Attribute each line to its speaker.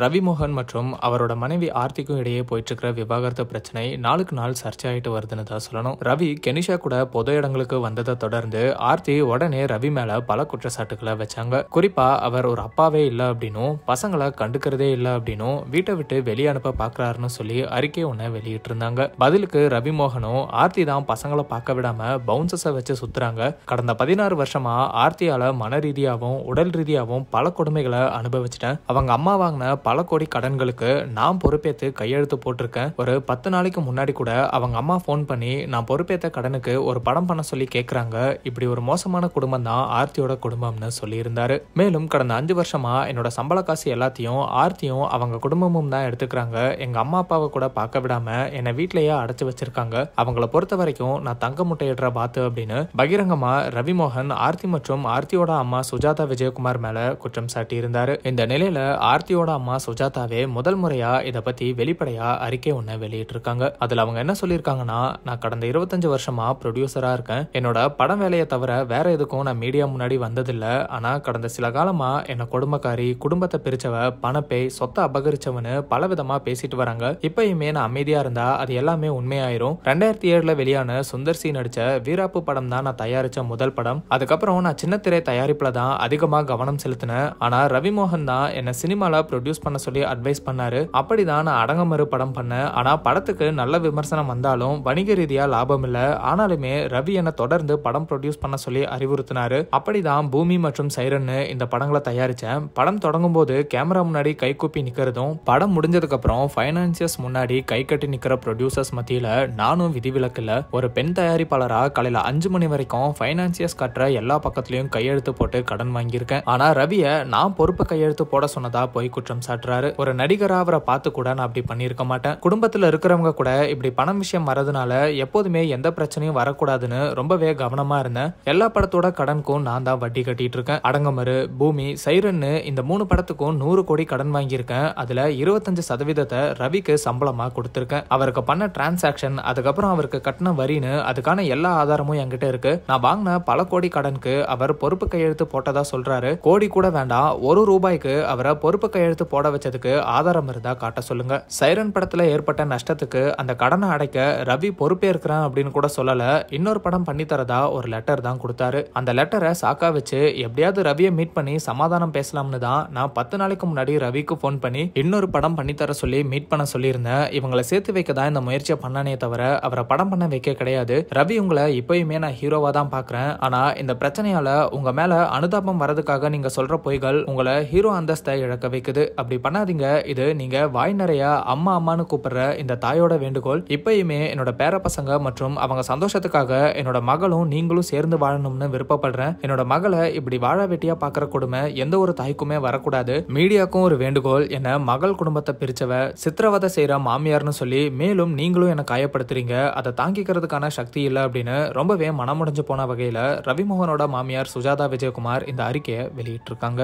Speaker 1: ரவி மோகன் மற்றும் அவரோட மனைவி ஆர்த்திக்கும் இடையே போயிட்டு இருக்கிற விவாகரத்து பிரச்சனை நாளுக்கு நாள் சர்ச்சையாயிட்டு வருதுன்னு தான் சொல்லணும். ரவி கெனிஷா கூட பொது இடங்களுக்கு வந்ததை தொடர்ந்து ஆர்த்தி உடனே ரவி மேல பல குற்றச்சாட்டுகளை வச்சாங்க. குறிப்பா அவர் ஒரு அப்பாவே இல்ல அப்படின்னும் பசங்களை கண்டுக்கிறதே இல்ல அப்படின்னும் வீட்டை விட்டு வெளியே அனுப்ப பாக்குறாருன்னு சொல்லி அறிக்கை ஒண்ணு வெளியிட்டு இருந்தாங்க. பதிலுக்கு ரவி மோகனும் ஆர்த்தி தான் பசங்களை பார்க்க விடாம பவுன்சஸை வச்சு சுத்துறாங்க. கடந்த 16 வருஷமா ஆர்த்தியால மன ரீதியாகவும் உடல் ரீதியாகவும் பல கொடுமைகளை அனுபவிச்சிட்டேன். அவங்க அம்மா வாங்கின பல கோடி கடன்களுக்கு நான் பொறுப்பேற்று கையெழுத்து போட்டிருக்கேன். ஒரு 10 நாளைக்கு முன்னாடி கூட அவங்க அம்மா போன் பண்ணி நான் பொறுப்பேற்ற கடனுக்கு ஒரு படம் பண்ண சொல்லி கேட்கறாங்க. இப்படி ஒரு மோசமான குடும்பம் தான் ஆர்த்தியோட குடும்பம்னு சொல்லி இருந்தாரு. மேலும் கடந்த 5 வருஷமா என்னோட சம்பள காசு எல்லாத்தையும் ஆர்த்தியும் அவங்க குடும்பமும் தான் எடுத்துக்கிறாங்க. எங்க அம்மா அப்பாவை கூட பார்க்க விடாம என்னை வீட்லயே அடைச்சு வச்சிருக்காங்க. அவங்கள பொறுத்த வரைக்கும் நான் தங்க முட்டையிடுற பாத்து அப்படின்னு பகிரங்கமா ரவி மோகன் ஆர்த்தி மற்றும் ஆர்த்தியோட அம்மா சுஜாதா விஜயகுமார் மேல குற்றம் சாட்டி இருந்தாரு. இந்த நிலையில ஆர்த்தியோட அம்மா சுஜாதாவே முதல் முறையா இத பத்தி வெளிப்படையா அறிக்கை ஒண்ணு வெளியிட்டு இருக்காங்க. அதுல அவங்க என்ன சொல்லிருக்காங்கன்னா, நான் கடந்த 25 வருஷமா ப்ரொடியூசரா இருக்கேன். என்னோட படம் வேலையை தவிர வேற எதுக்கும் நான் மீடியா முன்னாடி வந்ததில்ல. ஆனா கடந்த சில காலமா என்ன கொடுமைக்காரி, குடும்பத்தை பிரிச்சவ, பணப்பேய், சொத்தை அபகரிச்சவனு பலவிதமா பேசிட்டு வராங்க. இப்பயுமே நான் அமைதியா இருந்தா அது எல்லாமே உண்மையாயிரும். 2007 வெளியான சுந்தர் சி நடிச்ச வீராப்பு படம் தான் நான் தயாரிச்ச முதல் படம். அதுக்கப்புறம் நான் சின்ன திரை தயாரிப்புல தான் அதிகமா கவனம் செலுத்தினேன். ஆனா ரவி மோகன் தான் என்ன சினிமால ப்ரொடியூஸ் பண்ண சொல்லி அட்வைஸ் பண்ணாரு. அப்படிதான் நான் அடங்கமறு படம் பண்ணேன். ஆனா படத்துக்கு நல்ல விமர்சனம் வந்தாலும் வணிக ரீதியா லாபம் இல்ல. ஆனாலுமே ரவி என்ன தொடர்ந்து படம் ப்ரொடியூஸ் பண்ண சொல்லி அறிவுறுத்தினாரு. அப்படிதான் பூமி மற்றும் சைரன் இந்த படங்களை தயாரிச்சேன். படம் தொடங்கும் போது கேமரா முன்னாடி கை கூப்பி நிக்கிறதும், படம் முடிஞ்சதுக்கு அப்புறம் பைனான்சியர்ஸ் முன்னாடி கை கட்டி நிக்கிற ப்ரொடியூசர்ஸ் மத்தியில நானும் விதிவிலக்கு இல்ல. ஒரு பெண் தயாரிப்பாளரா காலையில 5 மணி வரைக்கும் பைனான்சியர்ஸ் கட்டுற எல்லா பக்கத்திலயும் கையெழுத்து போட்டு கடன் வாங்கியிருக்கேன். ஆனா ரவிய நான் பொறுப்பு கையெழுத்து போட சொன்னதா போய் குற்றம் சாட்டுறாரு. ஒரு நடிகரா அவரை பார்த்து கூட நான் அப்படி பண்ணிருக்க மாட்டேன். குடும்பத்துல இருக்கிறவங்க கூட இப்படி பணம் விஷயம் வரதுனால எப்போதுமே எந்த பிரச்சனையும் வரக்கூடாதுன்னு ரொம்பவே கவனமா இருந்தேன். எல்லா படத்தோட கடனுக்கும் நான் தான் வட்டி கட்டிட்டு இருக்கேன். அடங்கமறு, பூமி, சைரன்னு இந்த 3 படத்துக்கும் 100 கோடி கடன் வாங்கியிருக்கேன். அதுல 25% ரவிக்கு சம்பளமா கொடுத்திருக்கேன். அவருக்கு பண்ண டிரான்சாக்சன், அதுக்கப்புறம் அவருக்கு கட்டின வரின்னு அதுக்கான எல்லா ஆதாரமும் என்கிட்ட இருக்கு. நான் வாங்கின பல கோடி கடனுக்கு அவர் பொறுப்பு கையெழுத்து போட்டதா சொல்றாரு. கோடி கூட வேண்டாம், ₹1 அவரை பொறுப்பு கையெழுத்து போட வச்சதுக்கு ஆதாரம் இருந்தா காட்ட சொல்லுங்க. சைரன் படத்துல ஏற்பட்ட நஷ்டத்துக்கு அந்த கடனை அடைக்க ரவி பொறுப்பேற்கிறேன் அப்படின்னு கூட சொல்லல. இன்னொரு படம் பண்ணி தரதா ஒரு லெட்டர் தான் கொடுத்தாரு. அந்த லெட்டரை சாக்கா வச்சு எப்படியாவது ரவியை மீட் பண்ணி சமாதானம் பேசலாம்னு தான் நான் 10 நாளைக்கு முன்னாடி ரவிக்கு போன் பண்ணி இன்னொரு படம் பண்ணி தர சொல்லி மீட் பண்ண சொல்லியிருந்தேன். இவங்களை சேர்த்து வைக்க தான் இந்த முயற்சியை பண்ணனே தவிர அவரை படம் பண்ண வைக்க கிடையாது. ரவி உங்களை இப்பயுமே நான் ஹீரோவா தான் பாக்குறேன். ஆனா இந்த பிரச்சனையால உங்க மேல அனுதாபம் வரதுக்காக நீங்க சொல்ற பொய்கள் உங்களை ஹீரோ அந்தஸ்தை இழக்க வைக்குது. அப்படி பண்ணாதீங்க. இது நீங்க வாய் நிறைய அம்மா அம்மான்னு கூப்பிடுற இந்த தாயோட வேண்டுகோள். இப்பயுமே என்னோட பேர பசங்க மற்றும் அவங்க சந்தோஷத்துக்காக என்னோட மகளும் நீங்களும் சேர்ந்து வாழணும்னு விருப்பப்படுறேன். என்னோட மகளை இப்படி வாழ வெட்டியா பாக்குற கொடுமை எந்த ஒரு தாய்க்குமே வரக்கூடாது. மீடியாக்கும் ஒரு வேண்டுகோள், என்ன மகள் குடும்பத்தை பிரிச்சவ, சித்திரவதை செய்யற மாமியார்னு சொல்லி மேலும் நீங்களும் என்ன காயப்படுத்துறீங்க. அதை தாங்கிக்கிறதுக்கான சக்தி இல்லை அப்படின்னு ரொம்பவே மனமுடைஞ்சு போன வகையில ரவிமோகனோட மாமியார் சுஜாதா விஜயகுமார் இந்த அறிக்கையை வெளியிட்டு இருக்காங்க.